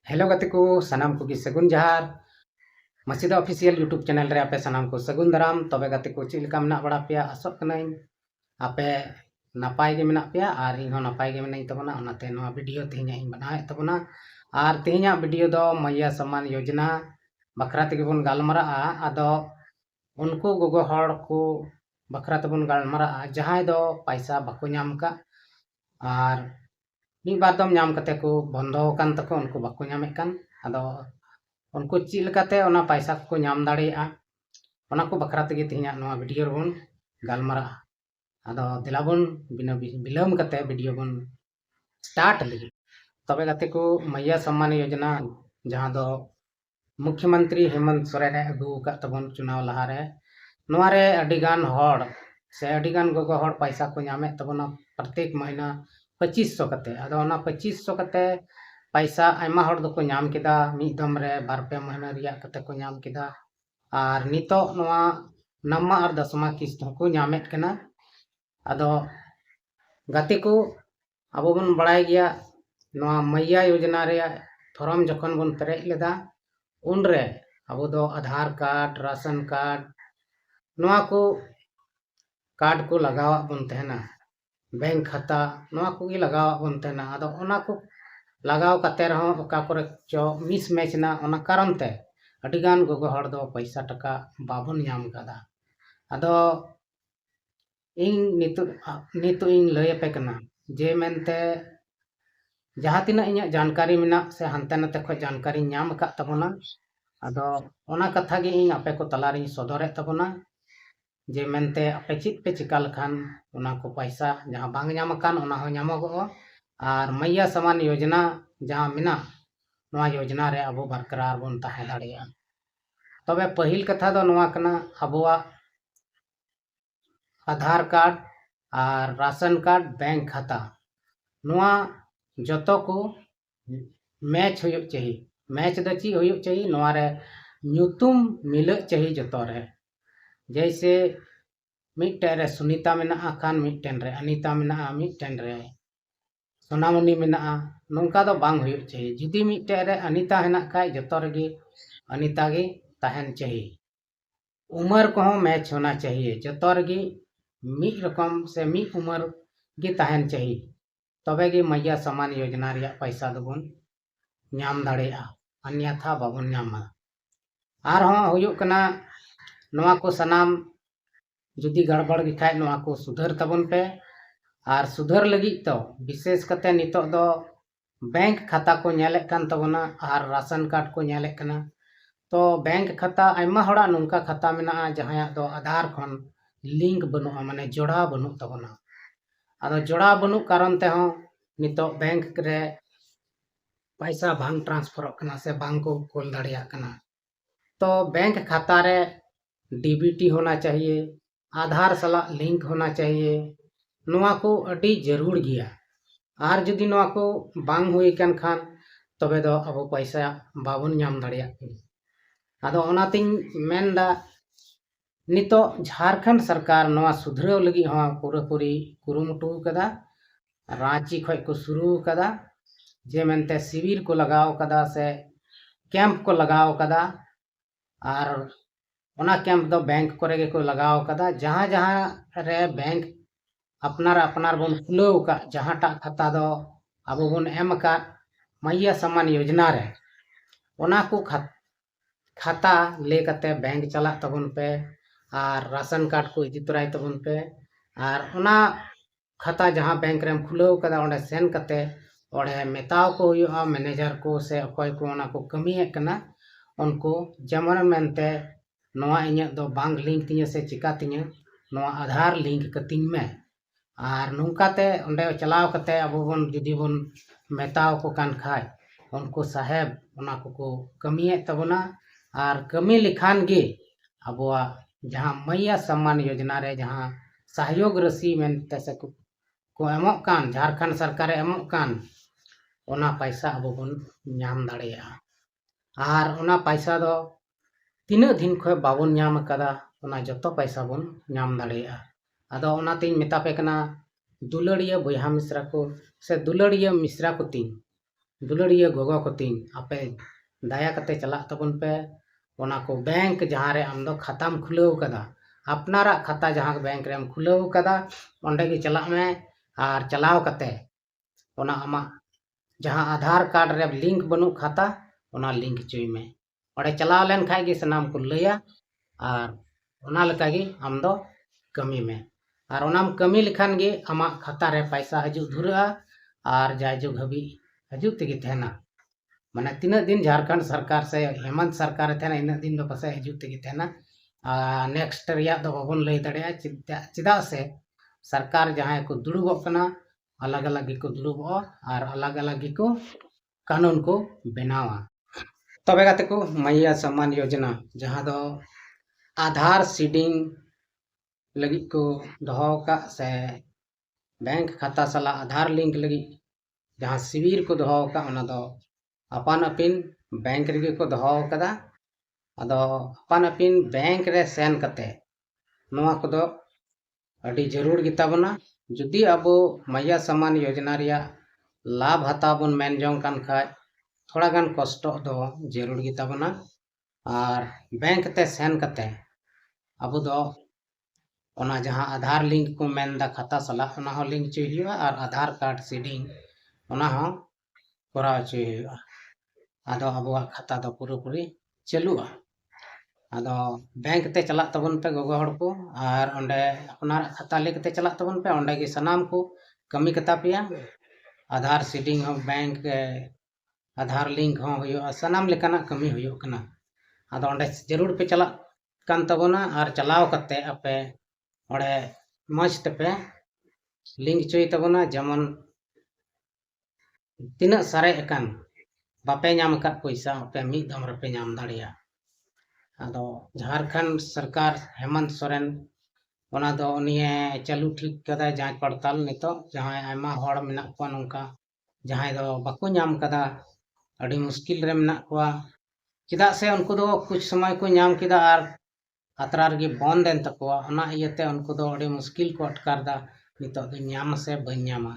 Hello गति को सानाम को सगुन जहार मसीदा ऑफिशियल यूट्यूब चैनल रे आपे सानाम को सगुन दाराम तबे गति को चिलका मना बड़ा पे आसोक कनाई आपे नापाय गे मेना पे और इन नापाय गे मेनाई तबना ओनाते नोआ वीडियो तेहिया इन बनाए तबना और तेहिया वीडियो दो मैया सम्मान योजना बखरा तेगे बन गालमरा आदो उनको गोगो हड़ को बखरा तबन गालमरा जहां दो पैसा बाको नाम का और मीद बार दम नाम कते को बंधो कान तको उनको बाको नामे कान आदो उनको चील कते ओना पैसा को नाम दाड़ेया ओना को बखरा तेगे तेहिया नोआ वीडियो रबन गालमरा आदो दिलाबन बिना बिलम कते वीडियो बन स्टार्ट लगी तबे गते को मैया सम्मान योजना जहां दो मुख्यमंत्री हेमंत सोरेन अगू का तबन चुनाव लहारे नोआरे अडिगान हड़ से अडिगान गोगो हड़ पैसा को नामे तबना प्रत्येक महीना 2500 कते आदो ओना 2500 कते पैसा आयमा हड़ दो को नाम केदा मिद दम रे बार पे महीना रिया कते को नाम केदा और नितो नोआ नम्मा और दसमा किस्त को नामेत कना आदो गते को अब बन बड़ाय गया नोआ मैया योजना रे फॉर्म जखन बन पेरेज लेदा उन रे अब दो आधार कार्ड राशन कार्ड नोआ को कार्ड को लगावा बन तहना बैंक खाता नोआ को लगावा बन तहना आदो ओना को लगाव कते रहो ओका करे चो मिस मैच ना ओना कारण ते अडिगान गोगो हड़ दो पैसा टका बाबन नाम कदा आदो इन नितो इन लय पे कना जे मेनते जहां तिना इnya जानकारी मेना से हानते नाते खो जानकारी नाम का तबना आदो ओना कथा गे इन आपे को तलारी सदरे तबना जे मेनते आपे चित पे चिका लखान ओना को पैसा जहां बांग नाम कान ओना हो नामगो और मैया समान योजना जहां मेना नोआ योजना रे अबो बरकरार बन ताहे दाड़िया तबे पहिल कथा दो नोआ कना अबोआ आधार कार्ड और राशन कार्ड बैंक खाता नोआ जतो को मैच हो चाहिए मैच दो ची हो चाहिए नोआ रे न्यूतुम मिल चाहिए जतो रे जैसे मिट्टे रे सुनीता मेना खान मिट्टेन रे अनीता मेना मिट्टेन रे सोनामणि मेना नोंका दो बांग हो चाहिए जुदी मिट्टे रे अनीता हेना खाय जतो रे अनीता गे ताहन चाहिए उम्र को मैच होना चाहिए जतो रे मी रकम से मी उम्र गे ताहन चाहिए तबे गे मैया समान योजना रे पैसा दोबन नाम दाड़ेया अन्यथा बाबन नामा आर हों हुयुक कना नोआ को सनाम जुदी गड़बड़ गे खाय नोआ को सुधर तबन पे और सुधर लगी तो विशेष कते नितो दो बैंक खाता को नेले कान तबना और राशन कार्ड को नेले कना तो बैंक खाता आयमा हड़ा नोंका खाता मेना जहां दो आधार खन लिंक बनु माने जोड़ा बनु तबना आदो जोड़ा बनु कारण ते हो नितो बैंक रे पैसा भांग ट्रांसफर कना से भांग को कोल दाड़िया कना तो बैंक खाता रे डीबीटी होना चाहिए आधार सला लिंक होना चाहिए नोआ को अडी जरूर गया और जुदी नोआ को बांग हुई कन खान तबे दो अब पैसा बाबन नाम दाड़िया आदो ओनातिन मेनदा नितो झारखंड सरकार नोआ सुधराव लगी हो पूरा पूरी कुरुमुटु कदा रांची खय को शुरू कदा जे मेनते शिविर को लगाव कदा से कैंप को लगाव कदा और ओना कैंप दो बैंक करे गे को लगाव कदा जहां जहां रे बैंक अपनार बन खुलाव का जहां टा खाता दो अब बन एम का मैया सम्मान योजना रे ओना को खाता ले कते बैंक चला तबन पे और राशन कार्ड को इदी तराय तबन पे और ओना खाता जहां बैंक रेम खुलाव कदा ओंडे सेन कते ओंडे मेताव को हुआ मैनेजर को से अकोय को ओना को कमिए कना उनको जमन मेनते नोआ इnya दो बांग लिंक तिnya से चिका तिnya नोआ आधार लिंक कतिंग में और नोंकाते ओंडे चलाव कते अब बन जुदी बन मेताव को कान खाय उनको साहेब ओना को कमिए तबना और कमी लिखान गे अबुआ जहां मैया सम्मान योजना रे जहां सहयोग राशि मेनते से को एमोक कान झारखंड सरकार एमोक कान ओना पैसा अब बन नाम दाड़ेया और ओना पैसा दो तीना दिन खो बाबन नाम कदा ओना जतो पैसा बन नाम दाड़ेया आदो ओना तीन मेता पे कना दुलड़िया बोया मिश्रा को से दुलड़िया मिश्रा को तीन दुलड़िया गोगो को तीन आपे दया कते चला तबन पे ओना को बैंक जहाँ रे आम दो खाताम खुलाव कदा अपनारा खाता जहाँ बैंक रे खुलाव कदा ओंडे गे चला में आर चलाव कते ओना आमा जहाँ आधार कार्ड रे लिंक बनु खाता ओना लिंक चुई में ओडे चलाव लेन खाई गे सनाम को लैया और ओना लका गे आम दो कमी में और ओनाम कमी लिखान गे आमा खाता रे पैसा हजू धुरा और जायजो घबी हजू तेगे तहना माने तीना दिन झारखंड सरकार से हेमंत सरकार थे इन दिन दो पासे हजू तेगे तहना नेक्स्ट रिया दो बाबन लई दड़िया चिदा से सरकार जहाँ को दुड़ुबो कना अलग अलग को दुड़ुबो और अलग अलग को कानून को बनावा तबे गाते को मैया सम्मान योजना जहाँ दो आधार सीडिंग लगी को दोहो का से बैंक खाता सला आधार लिंक लगी जहाँ शिविर को दोहो का ओना दो अपान अपिन बैंक रेगे को दोहो कदा अदो अपान अपिन बैंक रे सेन कते नोआ को दो अड़ी जरूर गिताबना जुदी अबो मैया सम्मान योजना रिया लाभ हताबन मेन जोंग कान खाय थोड़ा गान कष्ट दो जरूर गिताबना और बैंक ते सेन कते अबो दो ओना जहाँ आधार लिंक को मेन दा खाता सला ओना हो लिंक चाहिए और आधार कार्ड सीडिंग ओना हो कराव चाहिए आदो अबो खाता दो पूरी चलुआ आदो बैंक ते चला तबन पे गोगो हड़ को और ओंडे अपना खाता लेके चला तबन पे ओंडे गे सनाम को कमी कता पिया आधार सीडिंग हो बैंक आधार लिंक हो हुयो सनाम लेकाना कमी हुयो कना आदो ओंडे जरूर पे चला कान तबना और चलाव कते अपे ओडे मस्त पे लिंक चोई तबना जमन तीना सारे एकान बापे नाम का पैसा पे मी दम रे पे नाम दाड़िया आदो झारखंड सरकार हेमंत सोरेन ओना दो उनिये चालू ठीक कदा जांच पड़ताल नितो जहां आयमा हड़ मेना को नोंका जहां दो बाको नाम कदा अड़ी मुश्किल रे मेना को चिदा से उनको दो कुछ समय को नाम किदा और अतरार गे बंद एन तकवा ओना इयते उनको दो अड़ी मुश्किल को अटकार दा नितो दो नाम से बन नामा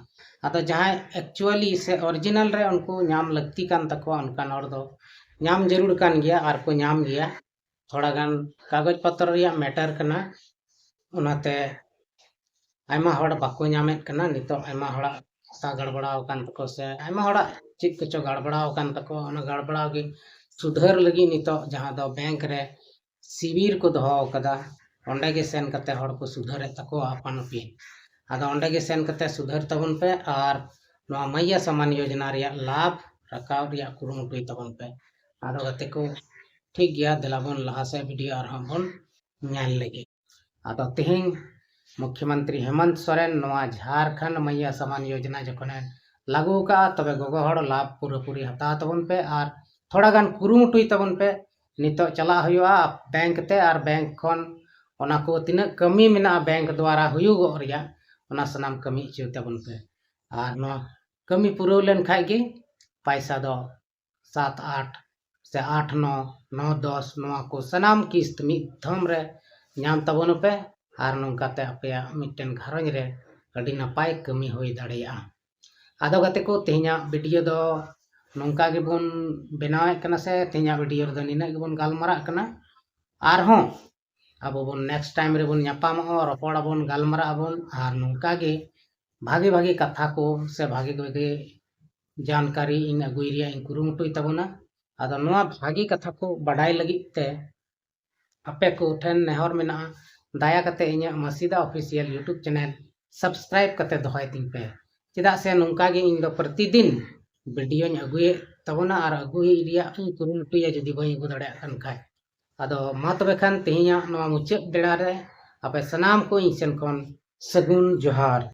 आदो जहां एक्चुअली से ओरिजिनल रे उनको नाम लगती कान तकवा उनका नोर दो नाम जरूर कान गया और को नाम गया थोड़ा गान कागज पत्र रिया मैटर कना ओनाते आयमा हड़ बाको नामेत कना नितो आयमा हड़ा सा गड़बड़ाव कान तको से आयमा हड़ा चिक कचो गड़बड़ाव कान तको ओना गड़बड़ाव गे सुधर लगी नितो जहां दो बैंक रे शिविर को दोहो कदा ओंडे गे सेन कते हड़ को सुधर तको अपन पे आदो ओंडे गे सेन कते सुधर तबन पे और नोआ मैया सम्मान योजना रिया लाभ रकाव रिया कुरुमुटुई तबन पे आदो गते को ठीक गया दिलाबन लहा से वीडियो और हम बन ᱧᱮᱞ लगे आदो तेहिं मुख्यमंत्री हेमंत सोरेन नोआ झारखंड मैया सम्मान योजना जखने लागू का तबे गोगो हड़ लाभ पूरी हता तबन पे और थोड़ा गान कुरुमुटुई तबन पे नितो चला हुआ बैंक ते और बैंक खन ओना को तिना कमी मेना बैंक द्वारा हुयुगो रिया ओना सनाम कमी चो तबन पे और नोआ कमी पुरो लेन खाय गे पैसा दो 7-8 से 8-9 9-10 नोआ को सनाम किस्त मिद धम रे नाम तबन पे और नोंकाते अपया मिटन घरंज रे अड़ी नपाय कमी होई दाड़िया आदो गाते को तेहिया वीडियो दो नोंका गे बोन बनावे कना से तेहिया वीडियो दो निना गे बोन गालमारा कना आर हो अब बोन नेक्स्ट टाइम रे बोन ᱧᱟᱯᱟᱢᱚᱜ रपड़ बोन गालमारा बोन और नोंका गे भागे भागे कथा को से भागे भागे जानकारी इन अगुई रिया इन कुरुमुटुई तबना आदो नोआ भागी कथा को बाडाय लगी ते आपे को ठेन नेहर मेना दाया कते इnya मसीदा ऑफिशियल यूट्यूब चैनल सब्सक्राइब कते दोहय तिन पे चिदा से नोंका गे इन दो प्रतिदिन वीडियो अगुए तबना और अगुई रिया कुरुमुटुया जदि बई अगु दाड़े खान खाय आदो मा तबे खान तेहिया नोआ मुचाद बेड़ा रे आपे सनाम को इन सेन कोन सगुन जोहार।